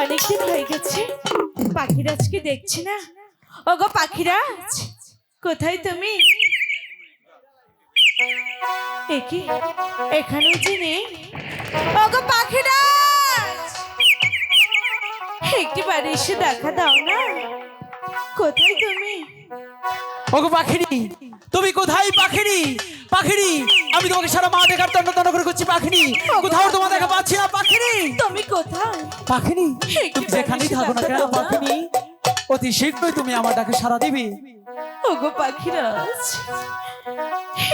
অনেকদিন হয়ে গেছে পাখিরাজকে দেখছি না। ওগো পাখিরাজ, কোথায় তুমি? একি এখানেও যে নেই। ওগো পাখিরাজ, একটিবার এসে দেখা দাও না। কোথায় তুমি? ওগো পাখিরি, তুমি কোথায় পাখিরি? পাখিরি, আমি তোমাকে সারা মাঠে ঘাট তন্ন তন্ন করে করছি পাখিরি, কোথাও তোমার দেখা পাচ্ছি না পাখিরি। তুমি কোথায়? পাখিরি, তুমি যেখানেই থাকো না কেন পাখিরি, অতি শীঘ্রই তুমি আমার ডাকে সাড়া দিবে। ওগো পাখিরাজ,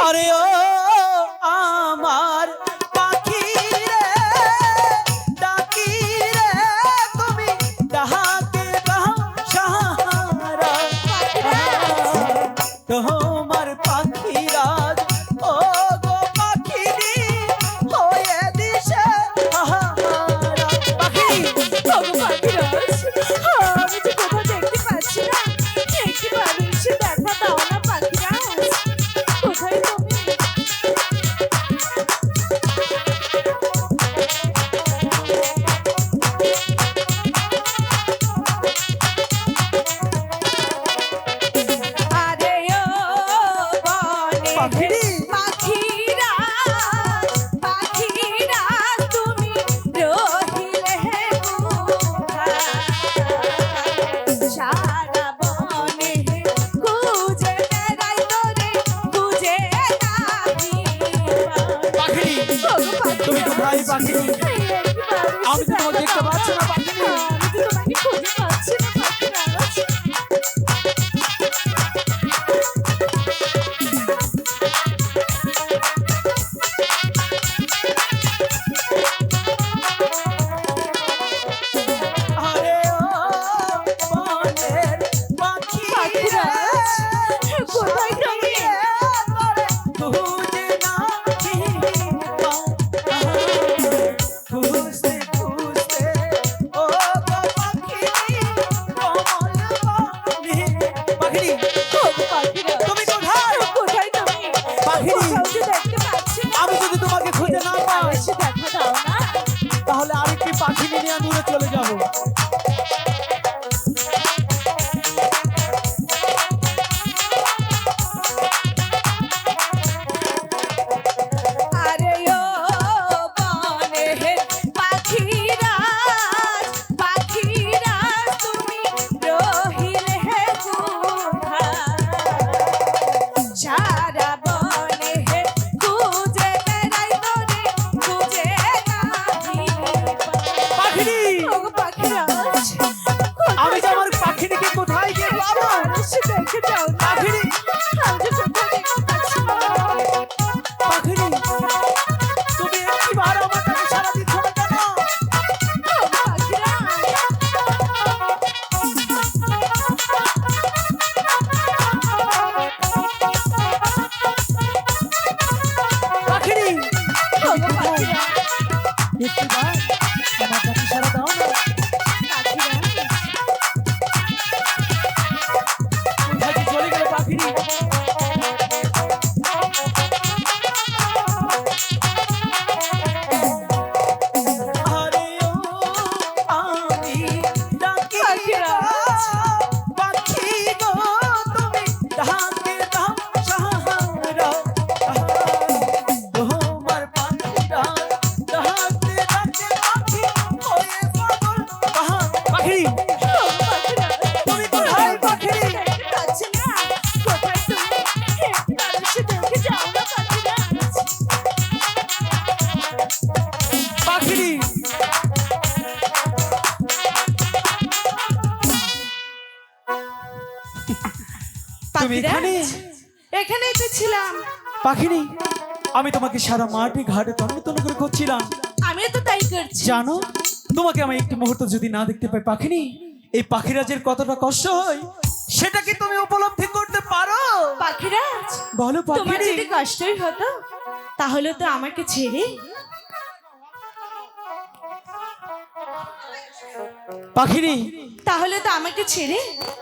আরে ও আমার পাখি রে, ডাকি রে, তুমি ডাকে দাও সাহারা। তোমার পাখিরাজ ও গো পাখিরি হয়ে দিশে আহারা। পাখিরি, ওগো পাখিরাজ, আমি যে কোথাও দেখতে পাচ্ছি না। একটিবার এসে দেখা দাও না পাখিরাজ। কোথায় তুমি? আরে ও বনে পাখিরি, পাখিরাজ, পাখিরাজ তুমি রহিলে কোথায়? সারা বনে খুঁজে বেড়াই তোরে, খুঁজে নাহি পাই। পাখিরি, ওগো তুমি কোথায় পাখিরাজ, পাখিরি? আমি তো তোমাকে দেখতে পাচ্ছি না পাখিরি। আমি তো তোমাকে খুঁজে পাচ্ছি না পাখিরাজ। আরে ও বনের পাখি পাখিরাজ, কোথায় তুমি? খুঁজে নাহি পাই। খুঁজতে খুঁজতে ও গো পাখিরি কমল বনে। পাখিরি, ওগো পাখিরাজ, তুমি কোথায়? কোথায় তুমি? পাখিরি, কোথাও যে দেখতে পাচ্ছি না। আমি যদি তোমাকে খুঁজে না পাই এসে দেখা দাও না। তাহলে আরেকটি পাখি নিয়ে দূরে চলে যাব। আরে ও বনের পাখিরাজ, পাখিরাজ তুমি রহিলে কোথায়? সারা বনে খুঁজে বেড়াই তোরে, খুঁজে নাহি পাই। পাখিরি, ওগো পাখিরাজ, আমি যে আমার পাখিটিকে কোথায় গিয়ে পাবো? এসে দেখে যাও না। পাখিরি, আমি যে কোথাও দেখতে পাচ্ছি না। পাখিরি, তুমি একটিবার আমার কাছে সাড়া দিচ্ছ না কেন? পাখিরি, একটিবার আমার কাছে সাড়া দাও না। কোথায় যে চলে গেল পাখিরি? আরে ও আমি ডাকি পাখিরাজ। পাখি গো তুমি ডাকে দাও সাহারা। তোমার পাখিরা ডাকতে ডাকতে পাখি হয়ে পাগল। পাখিরি, তুমি কোথায় পাখিরি? পাখিরি, তুমি এখানে? এখানেই তো ছিলাম। পাখিরি, আমি তোমাকে সারা মাঠে ঘাটে তন্ন তন্ন করে খুঁজছিলাম। আমিও তো তাই করছি। জানো, তোমাকে আমি একটি মুহূর্ত যদি না দেখতে পাই পাখিনি, এই পাখিরাজের কতটা কষ্ট হয় সেটা কি তুমি উপলব্ধি করতে পারো? পাখিরাজ, বলো তোমার পাখিরি। যদি কষ্টই হতো তাহলে তো আমাকে ছেড়ে পাখিনি, তাহলে তো আমাকে ছেড়ে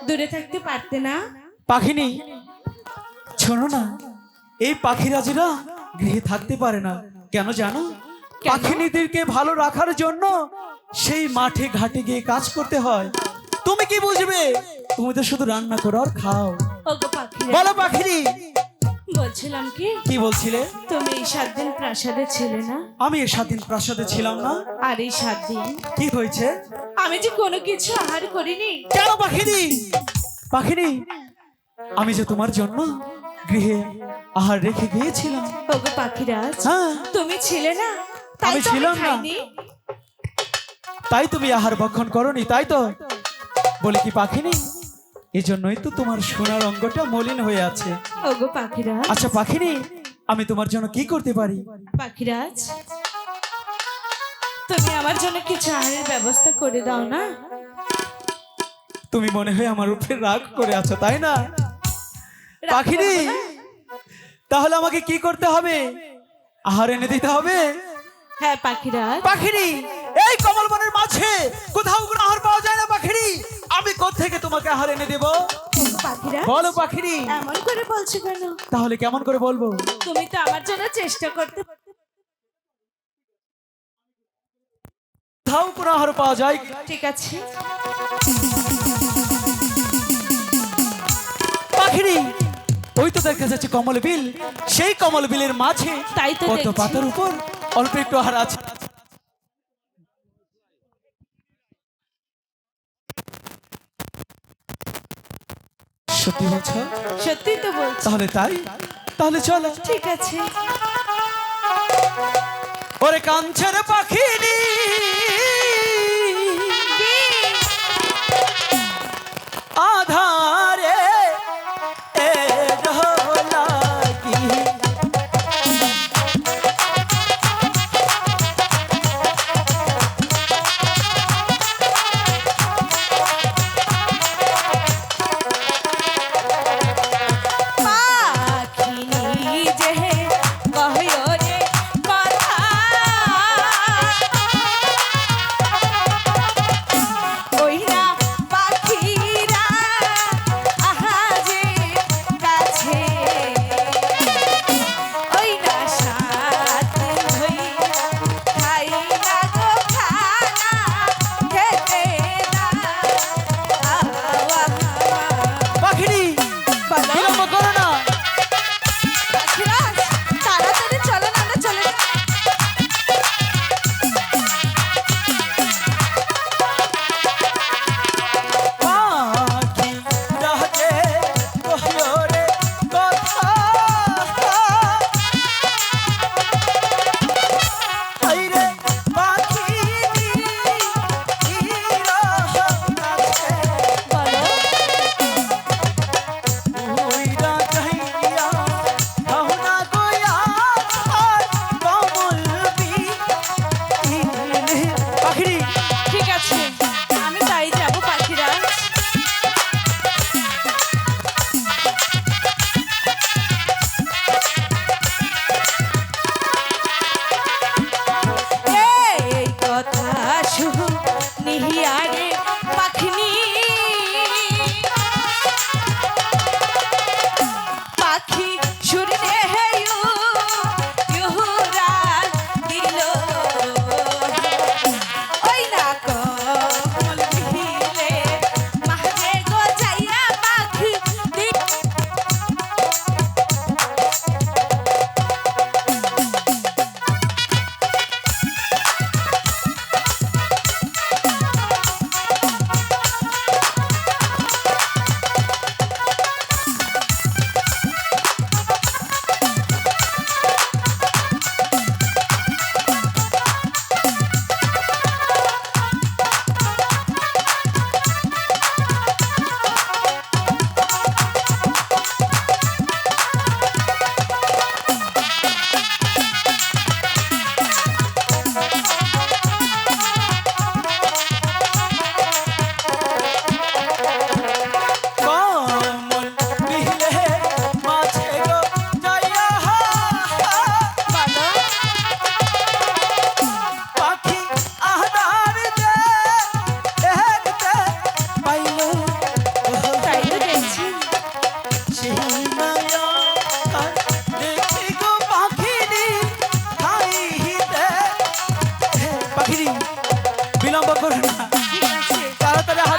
দূরে থাকতে পারতে না। পাখিনি, শোনো না, এই পাখিরাজেরা গৃহে থাকতে পারে না, কেন জানো? কেন? পাখিনীদেরকে ভালো রাখার জন্য সেই মাঠে ঘাটে গিয়ে কাজ করতে হয়। তুমি কি বুঝবে? তুমি তো শুধু রান্না করো আর খাও। ওগো পাখিরা, বলো পাখিরি, বলছিলাম কি, কি বলছিলে? তুমি এই 7 দিন প্রাসাদে ছিলে না? আমি এই 7 দিন প্রাসাদে ছিলাম না। আর এই 7 দিন কি হয়েছে? আমি যে কোনো কিছু আহার করিনি। কেন পাখিরি? পাখিরি, আমি যে তোমার জন্য গৃহে আহার রেখে গিয়েছিলাম। ওগো পাখিরাজ, হ্যাঁ, তুমি ছিলে না, তাই আমি তো ছিলাম না। খাইনি। তাই তুমি আহার ভক্ষণ করনি, তাই তো? বলে কি পাখিনি? এই জন্যই তো তোমার সোনার অঙ্গটা মলিন হয়ে আছে। ওগো পাখিরাজ, আচ্ছা পাখিনি, আমি তোমার জন্য কি করতে পারি? পাখিরাজ, তুমি আমার জন্য কিছু আহারের ব্যবস্থা করে দাও না। তুমি মনে হয় আমার উপরে রাগ করে আছো, তাই না? রাগ পাখিনি, করবো না। তাহলে আমাকে কি করতে হবে? আহার এনে দিতে হবে। হ্যাঁ পাখিরাজ, পাখিনি, এই কমলবনের মাঝে কোথাও কোনো আহার পাওয়া যায় না পাখিনি। আমি কোত্থেকে তোমাকে আহার এনে দেব? ওগো পাখিরাজ, বলো পাখিনি। এমন করে বলছো কেন? তাহলে কেমন করে বলবো? তুমি তো আমার জন্য চেষ্টা করতে। কোথাও কোনো আহার পাওয়া যায়? ঠিক আছে, পাখিনি, ওই তো দেখা যাচ্ছে কমল বিল। সেই কমল বিলের মাঝে তাই তো কত দেখছি। পাতার উপর অল্প একটু আহার আছে। সত্যি বলছো? সত্যি তো বলছি। তাহলে তাই, তাহলে চলো। ঠিক আছে, ওরে কাঞ্চন পাখিনি, আধারে এ ঢোলাকি। পাখিনি যে কহ্য রে কথা,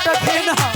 ভাতটা খেয়ে নাও